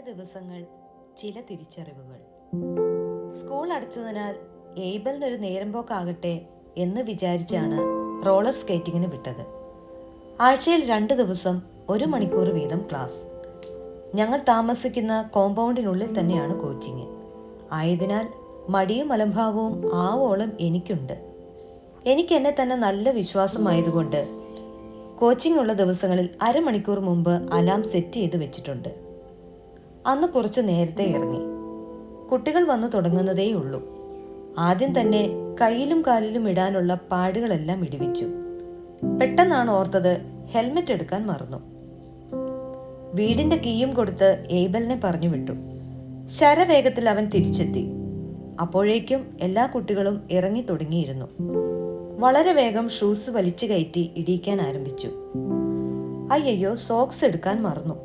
ദിവസങ്ങൾ, ചില തിരിച്ചറിവുകൾ. സ്കൂൾ അടച്ചതിനാൽ ഏബലിനൊരു നേരമ്പോക്കാകട്ടെ എന്ന് വിചാരിച്ചാണ് റോളർ സ്കേറ്റിങ്ങിന് വിട്ടത്. ആഴ്ചയിൽ 2 ദിവസം 1 മണിക്കൂർ വീതം ക്ലാസ്. ഞങ്ങൾ താമസിക്കുന്ന കോമ്പൗണ്ടിനുള്ളിൽ തന്നെയാണ് കോച്ചിങ്. ആയതിനാൽ മടിയും അലംഭാവവും ആവോളം എനിക്കുണ്ട്. എനിക്ക് എന്നെ തന്നെ നല്ല വിശ്വാസമായതുകൊണ്ട് കോച്ചിങ് ഉള്ള ദിവസങ്ങളിൽ 1/2 മണിക്കൂർ മുമ്പ് അലാം സെറ്റ് ചെയ്ത് വെച്ചിട്ടുണ്ട്. അന്ന് കുറച്ച് നേരത്തെ ഇറങ്ങി. കുട്ടികൾ വന്നു തുടങ്ങുന്നതേയുള്ളൂ. ആദ്യം തന്നെ കയ്യിലും കാലിലും ഇടാനുള്ള പാടുകളെല്ലാം ഇടിവിച്ചു. പെട്ടെന്നാണ് ഓർത്തത് ഹെൽമെറ്റ് എടുക്കാൻ മറന്നു. വീടിന്റെ കീയും കൊടുത്ത് ഏബലിനെ പറഞ്ഞു വിട്ടു. ശരവേഗത്തിൽ അവൻ തിരിച്ചെത്തി. അപ്പോഴേക്കും എല്ലാ കുട്ടികളും ഇറങ്ങി തുടങ്ങിയിരുന്നു. വളരെ വേഗം ഷൂസ് വലിച്ചു കയറ്റി ഇടിക്കാൻ ആരംഭിച്ചു. അയ്യോ, സോക്സ് എടുക്കാൻ മറന്നു.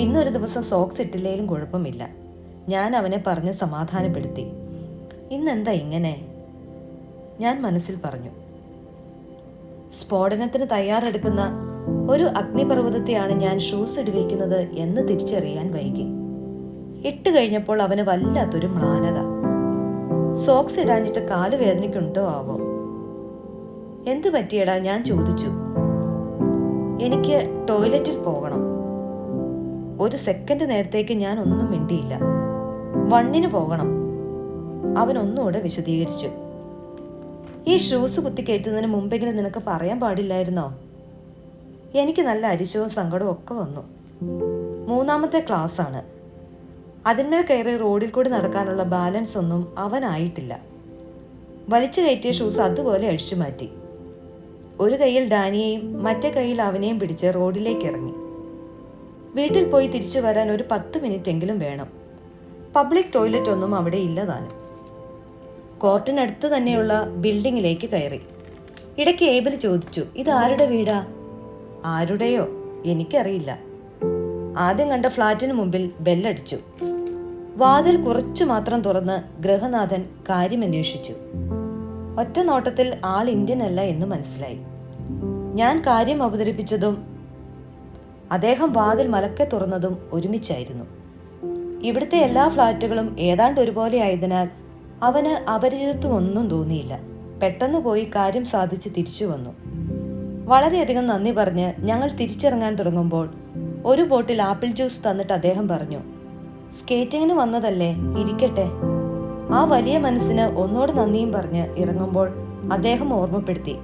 ഇന്നൊരു ദിവസം സോക്സ് ഇട്ടില്ലേലും കുഴപ്പമില്ല, ഞാൻ അവനെ പറഞ്ഞ് സമാധാനപ്പെടുത്തി. ഇന്നെന്താ ഇങ്ങനെ, ഞാൻ മനസ്സിൽ പറഞ്ഞു. സ്ഫോടനത്തിന് തയ്യാറെടുക്കുന്ന ഒരു അഗ്നിപർവ്വതത്തെയാണ് ഞാൻ ഷൂസ് ഇടിവെക്കുന്നത് എന്ന് തിരിച്ചറിയാൻ വൈകി. ഇട്ട് കഴിഞ്ഞപ്പോൾ അവന് വല്ലാത്തൊരു മ്ലാനത. സോക്സ് ഇടാഞ്ഞിട്ട് കാല് വേദനയ്ക്കുണ്ടോ ആവോ? എന്തു പറ്റിയടാ, ഞാൻ ചോദിച്ചു. എനിക്ക് ടോയ്ലറ്റിൽ പോകണം. ഒരു സെക്കൻഡ് നേരത്തേക്ക് ഞാൻ ഒന്നും മിണ്ടിയില്ല. 1 പോകണം, അവൻ ഒന്നുകൂടെ വിശദീകരിച്ചു. ഈ ഷൂസ് കുത്തിക്കയറ്റുന്നതിന് മുമ്പെങ്കിലും നിനക്ക് പറയാൻ പാടില്ലായിരുന്നോ? എനിക്ക് നല്ല അരിശവും സങ്കടവും ഒക്കെ വന്നു. 3ാമത്തെ ക്ലാസ് ആണ്. അതിന്മേൽ കയറി റോഡിൽ കൂടി നടക്കാനുള്ള ബാലൻസ് ഒന്നും അവനായിട്ടില്ല. വലിച്ചു കയറ്റിയ ഷൂസ് അതുപോലെ അഴിച്ചു മാറ്റി. ഒരു കൈയിൽ ഡാനിയെയും മറ്റേ കൈയിൽ അവനെയും പിടിച്ച് റോഡിലേക്ക് ഇറങ്ങി. വീട്ടിൽ പോയി തിരിച്ചു വരാൻ ഒരു 10 മിനിറ്റ് എങ്കിലും വേണം. പബ്ലിക് ടോയ്ലറ്റ് ഒന്നും അവിടെ ഇല്ലതാനും. കോർട്ടിനടുത്ത് തന്നെയുള്ള ബിൽഡിങ്ങിലേക്ക് കയറി. ഇടയ്ക്ക് ഏബൽ ചോദിച്ചു, ഇത് ആരുടെ വീടാ? ആരുടെയോ എനിക്കറിയില്ല. ആദ്യം കണ്ട ഫ്ലാറ്റിന് മുമ്പിൽ ബെല്ലടിച്ചു. വാതിൽ കുറച്ചു മാത്രം തുറന്ന് ഗൃഹനാഥൻ കാര്യമന്വേഷിച്ചു. ഒറ്റ നോട്ടത്തിൽ ആൾ ഇന്ത്യൻ അല്ല എന്ന് മനസ്സിലായി. ഞാൻ കാര്യം അവതരിപ്പിച്ചതും അദ്ദേഹം വാതിൽ മലക്കെ തുറന്നതും ഒരുമിച്ചായിരുന്നു. ഇവിടുത്തെ എല്ലാ ഫ്ലാറ്റുകളും ഏതാണ്ട് ഒരുപോലെ ആയതിനാൽ അവന് അപരിചിതത്വം ഒന്നും തോന്നിയില്ല. പെട്ടെന്ന് പോയി കാര്യം സാധിച്ച് തിരിച്ചു വന്നു. വളരെയധികം നന്ദി പറഞ്ഞ് ഞങ്ങൾ തിരിച്ചിറങ്ങാൻ തുടങ്ങുമ്പോൾ ഒരു ബോട്ടിൽ ആപ്പിൾ ജ്യൂസ് തന്നിട്ട് അദ്ദേഹം പറഞ്ഞു, സ്കേറ്റിങ്ങിന് വന്നതല്ലേ, ഇരിക്കട്ടെ. ആ വലിയ മനസ്സിന് ഒന്നോട് നന്ദിയും പറഞ്ഞ് ഇറങ്ങുമ്പോൾ അദ്ദേഹം ഓർമ്മപ്പെടുത്തി,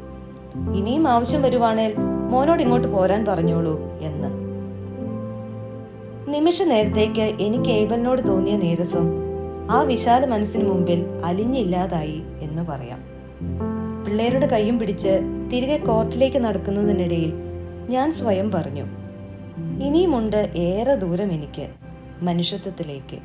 ഇനിയും ആവശ്യം വരുവാണേൽ മോനോട് ഇങ്ങോട്ട് പോരാൻ പറഞ്ഞോളൂ എന്ന്. നിമിഷ നേരത്തേക്ക് എനിക്ക് ഏബലിനോട് തോന്നിയ നീരസം ആ വിശാല മനസ്സിന് മുമ്പിൽ അലിഞ്ഞില്ലാതായി എന്ന് പറയാം. പിള്ളേരുടെ കൈയും പിടിച്ച് തിരികെ കോർട്ടിലേക്ക് നടക്കുന്നതിനിടയിൽ ഞാൻ സ്വയം പറഞ്ഞു, ഇനിയുമുണ്ട് ഏറെ ദൂരം എനിക്ക് മനുഷ്യത്വത്തിലേക്ക്.